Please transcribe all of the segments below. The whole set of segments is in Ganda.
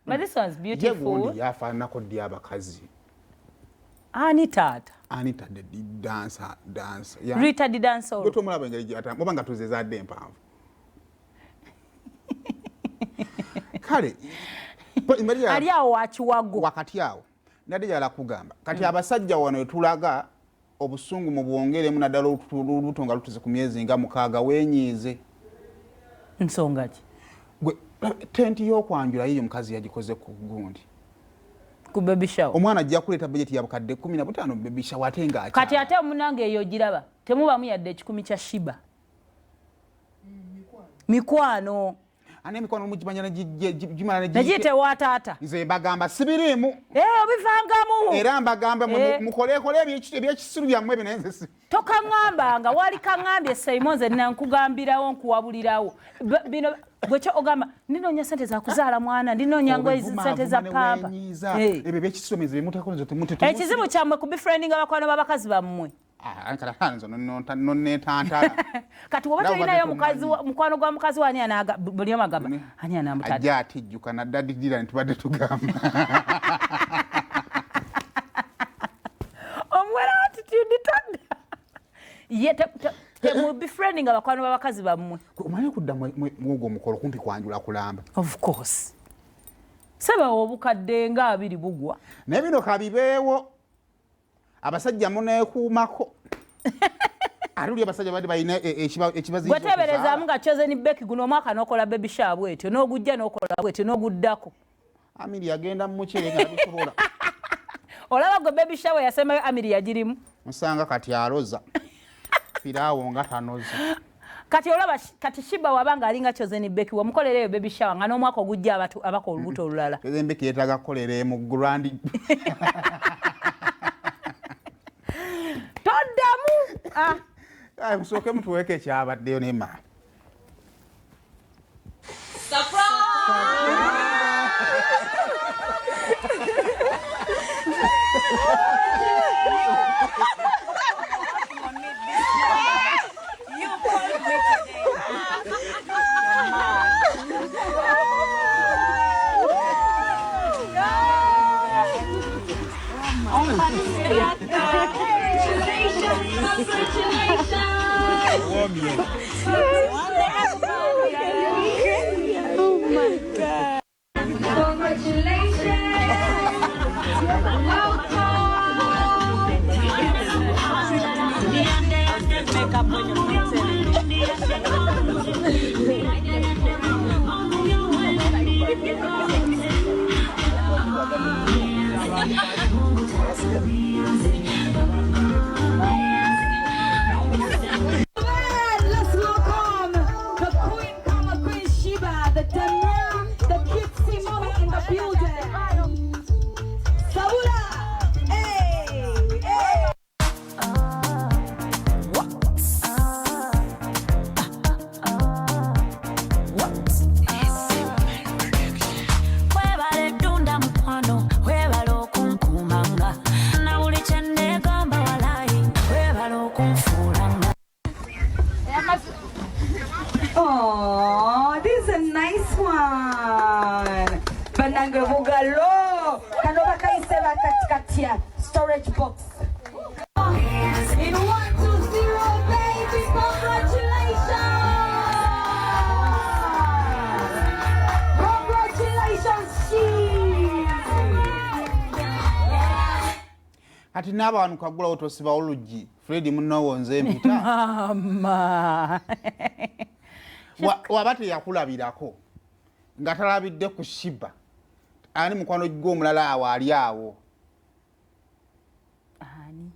But this one's beautiful. Yegundi yafaanako ddi abakazi. Anita the dancer. Rita the dancer. Gwe tomulaba engeri gy'atambula oba nga tuzezadde empanvu. Kale ali awo wakiwago wakati awo nadde jala kugamba kati abasajja wano tulaga obusungu mu bwongeremu naddala olubuto nga lutuze ku myezi nga 6 wenyiize nsonga ki gwe tenti y'okwanjula yiyo mukazi yagikoze ku gundi ku baby shower omwana ajja kuleeta budget ya bukadde 15 baby shower ate nga kati ate omunange eyo giraba temubamu yadde ekikumi kya Sheebah mikwano ane mikono mujimanya jimana najite watata nze bagamba sibirimu obivangamu era mbagamba mukolekole ebyekisiru byammwe binenze toka ngamba nga wali kangambye Simonze nankugambirawo nkuwabulirawo bino gwecho ogamba ndinonya sente za kuzaala mwana ndinonya ngo sente za pamba ebyo byekisiru meze mutakoze temutetu ekizibu kyammwe ku befriending abakwano babakazi bammwe ankala hanzo nonne tantala kati woba tulinayo mukwano gwa mukazi wani anaga buli amagamba ani anamutadde ajja atijjuka naddadi dira ntibadde tugamba omwera attitude tadda temu befriending abakwano babakazi bammwe omanye kudda mwogo omukolo kumpi kwanjula kulamba of course saba obukadde nga 2 bugwa nebino kabibeewo abasajja muneekuumako aluli abasajja bali balina ekibazi gweteberezaamu nga Chosen Becky guno omwaka n'okola baby shower bwetyo n'ogujja n'okola bwetyo n'oguddako Amiri yagenda mu mucere nga bisobola olaba gwe baby shower yasemayo Amiri yagirimu musanga kati aloza firaawo nga tanoza kati olaba kati Sheebah wabanga alinga Chosen Becky wamukolereyo baby shower nga n'omwaka ogujja abako olubuto olulala Chosen Becky yeetaaga kukolera mu grand toddamu musooke mutuweeko ekyabaddeyo ne maama Oh my God. Congratulations. Let's welcome the Queen Sheebah, the Danielle, the cutesy mommy in the building. Saula, hey, hey. Oh, this is a nice one. Banange bugalo. Kanoba kaiseba katikatia storage box. In 1, 2, 0, baby, congratulations! Congratulations, ati n'aba wano kagula otosiba oluggi Freddy munnowo nze mpita mama waba teyakulabirako nga talabidde ku Sheebah ani mukwano gw'omulala awo ali awo ani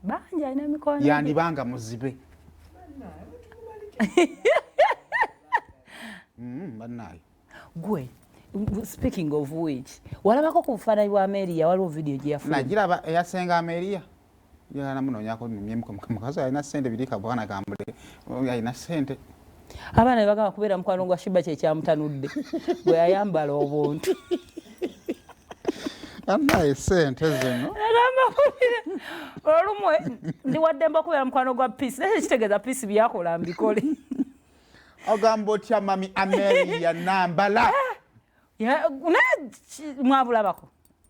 banja alina mikono yandibanga muzibe bannaye gwe speaking of which walabako ku bufaananyi bwa Amelia waliwo video gye yafuna nagiraba eyasenga Amelia yana munonyako mukazi alina ssente birika bwana kambule alina ssente abaana bagamba kubeera mukwano gwa Sheebah kyekyamutanudde bwe yayambala obuntu anaye ssente zino olumwe ndi waddemba okubeera mukwano gwa Peace naye kitegeeza Peace byakola mbikole ogamba otya mami Amelia nambala mwabulabako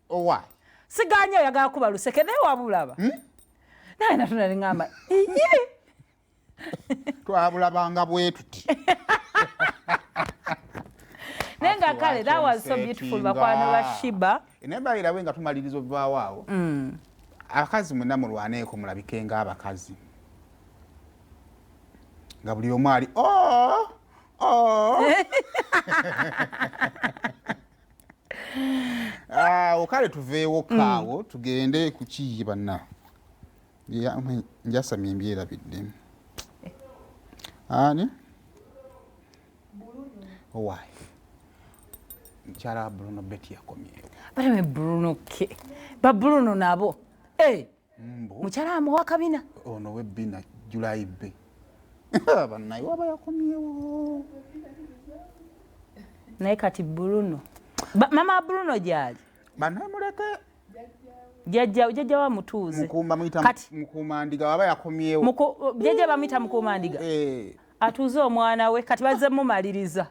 owa siganye oyagala kuba luseke naye wabulaba naye natuna ngamba twabulabanga bwe tuti nenga kale that was so beautiful bakwano ba Sheebah enembalira wenga tumaliriza obvaawo awo abakazi mwenna mulwaneeko mulabike ng'abakazi nga buli omu ali awo kale tuveewo kaawo tugende ku kiyi banna njasamye mbyerabidde ani owaayi mukyala wa Bruno Betty yakomyewo baleme Bruno ke ba Bruno nabo mukyala amuwa kabina ono webbina July B bannaye waba yakomyewo naye kati Bruno mama Bruno gyali bannaye muleke jjajja wa mutuuze mukuumandiga waba yakomyewo jjajja bamuyita mukuumandiga atuuze omwana we kati bazze mumaliriza